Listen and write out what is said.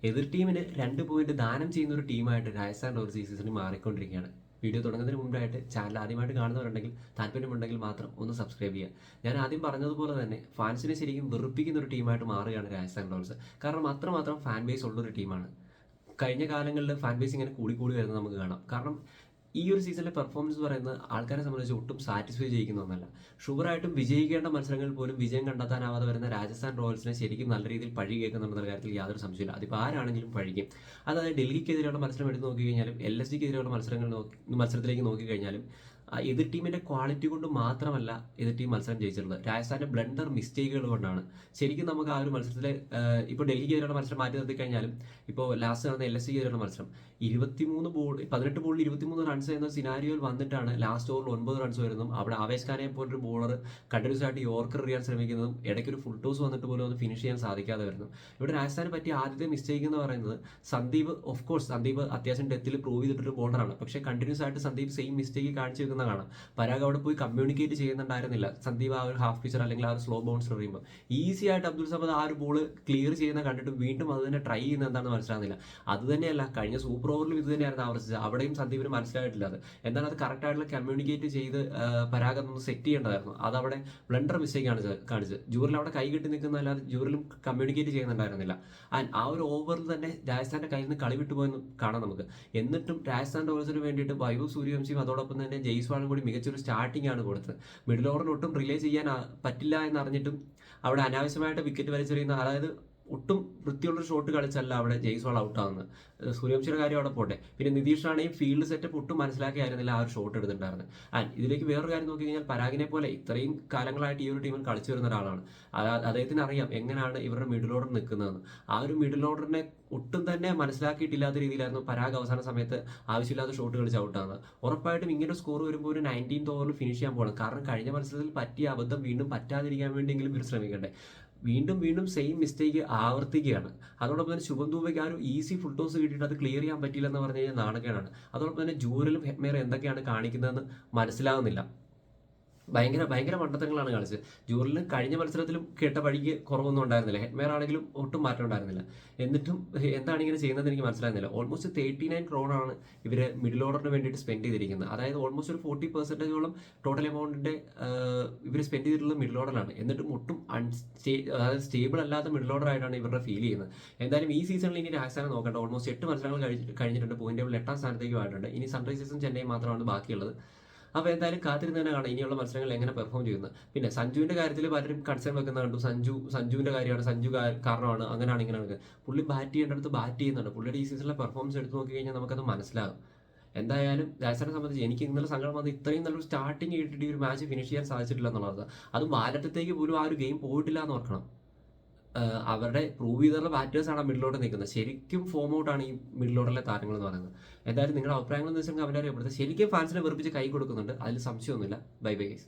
എതിർ ടീമിന് 2 പോയിന്റ് ദാനം ചെയ്യുന്ന ഒരു ടീമായിട്ട് രാജസ്ഥാൻ റോയൽസ് ഈ സീസണിൽ മാറിക്കൊണ്ടിരിക്കുകയാണ്. വീഡിയോ തുടങ്ങുന്നതിന് മുമ്പായിട്ട് ചാനൽ ആദ്യമായിട്ട് കാണുന്നവരുണ്ടെങ്കിൽ താല്പര്യമുണ്ടെങ്കിൽ മാത്രം ഒന്ന് സബ്സ്ക്രൈബ് ചെയ്യുക. ഞാൻ ആദ്യം പറഞ്ഞതുപോലെ തന്നെ ഫാൻസിനെ ശരിക്കും വെറുപ്പിക്കുന്ന ഒരു ടീമായിട്ട് മാറുകയാണ് രാജസ്ഥാൻ റോയൽസ്. കാരണം അത്രമാത്രം ഫാൻ ബേസ് ഉള്ളൊരു ടീമാണ്. കഴിഞ്ഞ കാലങ്ങളിൽ ഫാൻ ബേസ് ഇങ്ങനെ കൂടി വരുന്നത് നമുക്ക് കാണാം. കാരണം ഈ ഒരു സീസണിലെ പെർഫോമൻസ് പറയുന്നത് ആൾക്കാരെ സംബന്ധിച്ച് ഒട്ടും സാറ്റിസ്ഫൈ ചെയ്യിക്കുന്ന ഒന്നല്ല. ഷുവറായിട്ടും വിജയിക്കേണ്ട മത്സരങ്ങളിൽ പോലും വിജയം കണ്ടെത്താനാവാതെ വരുന്ന രാജസ്ഥാൻ റോയൽസിനെ ശരിക്കും നല്ല രീതിയിൽ പഴി കേൾക്കുന്നുണ്ടെന്ന കാര്യത്തിൽ യാതൊരു സംശയമില്ല. അതിപ്പോൾ ആരാണെങ്കിലും പഴിക്കും. അതായത് ഡൽഹിക്കെതിരെയുള്ള മത്സരം എടുത്ത് നോക്കിക്കഴിഞ്ഞാലും LSGക്കെതിരെയുള്ള മത്സരത്തിലേക്ക് നോക്കിക്കഴിഞ്ഞാലും എതിർ ടീമിന്റെ ക്വാളിറ്റി കൊണ്ട് മാത്രമല്ല എതിർ ടീം മത്സരം ജയിച്ചിട്ടുള്ളത്, രാജസ്ഥാന്റെ ബ്ലണ്ടർ മിസ്റ്റേക്കുകൾ കൊണ്ടാണ്. ശരിക്കും നമുക്ക് ആ ഒരു മത്സരത്തിലെ ഇപ്പോൾ ഡൽഹിക്കെതിരെയുള്ള മത്സരം മാറ്റി നിർത്തി കഴിഞ്ഞാലും ഇപ്പോൾ ലാസ്റ്റ് നടന്ന LSGക്കെതിരെയുള്ള മത്സരം 18 ബോളിൽ 23 റൺസ് എന്ന സിനാരിയോയിൽ വന്നിട്ടാണ് ലാസ്റ്റ് ഓവറിൽ 9 റൺസ് വരുന്നതും അവിടെ ആവേശ് ഖാനെ പോലൊരു ബോളർ കണ്ടിന്യൂസ് ആയിട്ട് യോർക്കർ എറിയാൻ ശ്രമിക്കുന്നതും ഇടയ്ക്ക് ഒരു ഫുൾ ടോസ് വന്നിട്ട് പോലും അത് ഫിനിഷ് ചെയ്യാൻ സാധിക്കാതെ വരുന്നു. ഇവിടെ രാജസ്ഥാന് പറ്റിയ ആദ്യത്തെ മിസ്റ്റേക്ക് എന്ന് പറയുന്നത് സന്ദീപ് അത്യാവശ്യം ഡെത്തിൽ പ്രൂവ് ചെയ്തിട്ടൊരു ബോളറാണ്. പക്ഷേ കണ്ടിന്യൂസ് ആയിട്ട് സന്ദീപ് സെയിം മിസ്റ്റേക്ക് കാണിച്ചു വെക്കുന്ന കാണാം. പരാഗ് അവിടെ പോയി കമ്മ്യൂണിക്കേറ്റ് ചെയ്യുന്നുണ്ടായിരുന്നില്ല. സന്ദീപ് ആ ഒരു ഹാഫ് പിച്ചർ അല്ലെങ്കിൽ ആ ഒരു സ്ലോ ബൗൺസ് എറിയുമ്പോൾ ഈസി ആയിട്ട് അബ്ദുൾ സമദ് ആ ഒരു ബോൾ ക്ലിയർ ചെയ്യുന്ന കണ്ടിട്ട് വീണ്ടും അത് തന്നെ ട്രൈ ചെയ്യുന്ന എന്താണെന്ന് മനസ്സിലാകുന്നില്ല. അത് തന്നെയല്ല കഴിഞ്ഞ സൂപ്പർ ഓവറിലും ഇത് തന്നെയായിരുന്നു ആവർത്തിച്ചത്. അവിടെയും സന്ദീപിന് മനസ്സിലായിട്ടില്ല അത് എന്താണ്. അത് കറക്റ്റ് ആയിട്ടുള്ള കമ്മ്യൂണിക്കേറ്റ് ചെയ്ത് പരാഗ് ഒന്ന് സെറ്റ് ചെയ്യേണ്ടതായിരുന്നു. അതവിടെ ബ്ലണ്ടർ മിസ്റ്റേക്ക് കാണിച്ചത്. ജൂറിൽ അവിടെ കൈ കെട്ടി നിൽക്കുന്നതല്ലാതെ ജൂറിലും കമ്മ്യൂണിക്കേറ്റ് ചെയ്യുന്നുണ്ടായിരുന്നില്ല. ആൻഡ് ആ ഒരു ഓവറിൽ തന്നെ രാജസ്ഥാന്റെ കയ്യിൽ നിന്ന് കളി വിട്ടുപോയെന്ന് കാണാം നമുക്ക്. എന്നിട്ടും രാജസ്ഥാൻ റോയൽസിന് വേണ്ടിയിട്ട് വൈഭവ് സൂര്യവംശിയും അതോടൊപ്പം തന്നെ ജയ്സ്വാളും കൂടി മികച്ചൊരു സ്റ്റാർട്ടിംഗ് ആണ് കൊടുത്തത്. മിഡിൽ ഓവറിൽ ഒട്ടും റിലേ ചെയ്യാൻ പറ്റില്ല എന്നറിഞ്ഞിട്ടും അവിടെ അനാവശ്യമായിട്ട് വിക്കറ്റ് വലിച്ചെറിയുന്ന, അതായത് ഒട്ടും വൃത്തിയുള്ളൊരു ഷോട്ട് കളിച്ചല്ല അവിടെ ജയ്സ്വാൾ ഔട്ടാവുന്നത്. സൂര്യവംശിയുടെ കാര്യം അവിടെ പോട്ടെ. പിന്നെ നിതീഷാണെങ്കിൽ ഫീൽഡ് സെറ്റപ്പ് ഒട്ടും മനസ്സിലാക്കിയായിരുന്നില്ല ആ ഒരു ഷോട്ട് എടുത്തിട്ടുണ്ടായിരുന്നത്. ആൻഡ് ഇതിലേക്ക് വേറൊരു കാര്യം നോക്കി കഴിഞ്ഞാൽ പരാഗിനെ പോലെ ഇത്രയും കാലങ്ങളായിട്ട് ഈ ഒരു ടീമിൽ കളിച്ചു വരുന്ന ഒരാളാണ്. അദ്ദേഹത്തിന് അറിയാം എങ്ങനെയാണ് ഇവരുടെ മിഡിൽ ഓർഡർ നിൽക്കുന്നതെന്ന്. ആ ഒരു മിഡിൽ ഓർഡറിനെ ഒട്ടും തന്നെ മനസ്സിലാക്കിയിട്ടില്ലാത്ത രീതിയിലായിരുന്നു പരാഗ് അവസാന സമയത്ത് ആവശ്യമില്ലാത്ത ഷോട്ട് കളിച്ച് ഔട്ടാകുന്നത്. ഉറപ്പായിട്ടും ഇങ്ങനെ സ്കോർ വരുമ്പോൾ ഒരു 19th ഓവറിൽ ഫിനിഷ് ചെയ്യാൻ പോകണം. കാരണം കഴിഞ്ഞ മത്സരത്തിൽ പറ്റിയ അബദ്ധം വീണ്ടും പറ്റാതിരിക്കാൻ വേണ്ടിയെങ്കിലും ഇവർ ശ്രമിക്കണ്ടേ. വീണ്ടും സെയിം മിസ്റ്റേക്ക് ആവർത്തിക്കുകയാണ്. അതോടൊപ്പം തന്നെ ശുഭം ദൂബയ്ക്ക് ആ ഒരു ഈസി ഫുൾ ടോസ് കിട്ടിയിട്ട് അത് ക്ലിയർ ചെയ്യാൻ പറ്റില്ല എന്ന് പറഞ്ഞു കഴിഞ്ഞാൽ നാണക്കേടാണ്. അതോടൊപ്പം തന്നെ ജൂറിലും ഹെറ്റ്മേറും എന്തൊക്കെയാണ് കാണിക്കുന്നതെന്ന് മനസ്സിലാകുന്നില്ല. ഭയങ്കര മണ്ടത്തങ്ങളാണ് കളിച്ചത്. ജൂറിലും കഴിഞ്ഞ മത്സരത്തിലും കേട്ട വഴിക്ക് കുറവൊന്നും ഉണ്ടായിരുന്നില്ല. ഹെറ്റ്മേർ ആണെങ്കിലും ഒട്ടും മാറ്റം ഉണ്ടായിരുന്നില്ല. എന്നിട്ടും എന്താണ് ഇങ്ങനെ ചെയ്യുന്നത് എനിക്ക് മനസ്സിലാകുന്നില്ല. ഓൾമോസ്റ്റ് 39 crore ഇവർ മിഡിൽ ഓർഡറിന് വേണ്ടിയിട്ട് സ്പെൻഡ് ചെയ്തിരിക്കുന്നത്. അതായത് ഓൾമോസ്റ്റ് ഒരു 40% ടോട്ടൽ എമൗണ്ടിന്റെ ഇവർ സ്പെൻഡ് ചെയ്തിട്ടുള്ളത് മിഡിൽ ഓർഡറിലാണ്. എന്നിട്ടും ഒട്ടും അതായത് സ്റ്റേബിൾ അല്ലാത്ത മിഡിൽ ഓർഡർ ആയിട്ടാണ് ഇവരുടെ ഫീൽ ചെയ്യുന്നത്. എന്തായാലും ഈ സീസണിൽ ഇനി രാജസ്ഥാനെ നോക്കേണ്ട. ഓൾമോസ്റ്റ് 8 മത്സരങ്ങൾ കഴിഞ്ഞിട്ടുണ്ട്. പോയിന്റ് ടേബിൾ 8ാം സ്ഥാനത്തേക്ക് ആയിട്ടുണ്ട്. ഇനി സൺറൈസേഴ്സും ചെന്നൈ മാത്രമാണ് ബാക്കിയുള്ളത്. അപ്പോൾ എന്തായാലും കാത്തിരുന്ന് തന്നെ കാണാം ഇനിയുള്ള മത്സരങ്ങൾ എങ്ങനെ പെർഫോം ചെയ്യുന്നത്. പിന്നെ സഞ്ജുവിന്റെ കാര്യത്തിൽ പലരും കൺസേൺ വെക്കുന്ന കണ്ടു. സഞ്ജുവിന്റെ കാര്യമാണ്, സഞ്ജു കാരണമാണ്, അങ്ങനെയാണ് ഇങ്ങനെയാണ്. പുള്ളി ബാറ്റ് ചെയ്യേണ്ടടുത്ത് ബാറ്റ് ചെയ്യുന്നുണ്ട്. പുള്ളിയുടെ ഈ സീസണിലെ പെർഫോമൻസ് എടുത്ത് നോക്കി കഴിഞ്ഞാൽ നമുക്കത് മനസ്സിലാകും. എന്തായാലും രാജസ്ഥാനെ സംബന്ധിച്ച് എനിക്ക് ഇന്നലെ സങ്കടം വന്നത് ഇത്രയും നല്ലൊരു സ്റ്റാർട്ടിങ് കിട്ടിയിട്ട് ഈ ഒരു മാച്ച് ഫിനിഷ് ചെയ്യാൻ സാധിച്ചിട്ടില്ല എന്നുള്ളത്. അതും വാലറ്റത്തേക്ക് പോലും ആ ഒരു ഗെയിം പോയിട്ടില്ല എന്ന് ഓർക്കണം. അവരുടെ പ്രൂവ് ചെയ്തുള്ള ബാറ്റേഴ്സാണ് മിഡിൽ ഓർഡർ നിൽക്കുന്നത്. ശരിക്കും ഫോം ഔട്ടാണ് ഈ മിഡിൽ ഓർഡറിലെ താരങ്ങൾ എന്ന് പറയുന്നത്. എന്തായാലും നിങ്ങളുടെ അഭിപ്രായങ്ങൾ എന്ന് വെച്ചാൽ അവരെ ശരിക്കും ഫാൻസിനെ വെറുപ്പിച്ച് കൈ കൊടുക്കുന്നുണ്ട്. അതിൽ സംശയമൊന്നുമില്ല. Bye guys.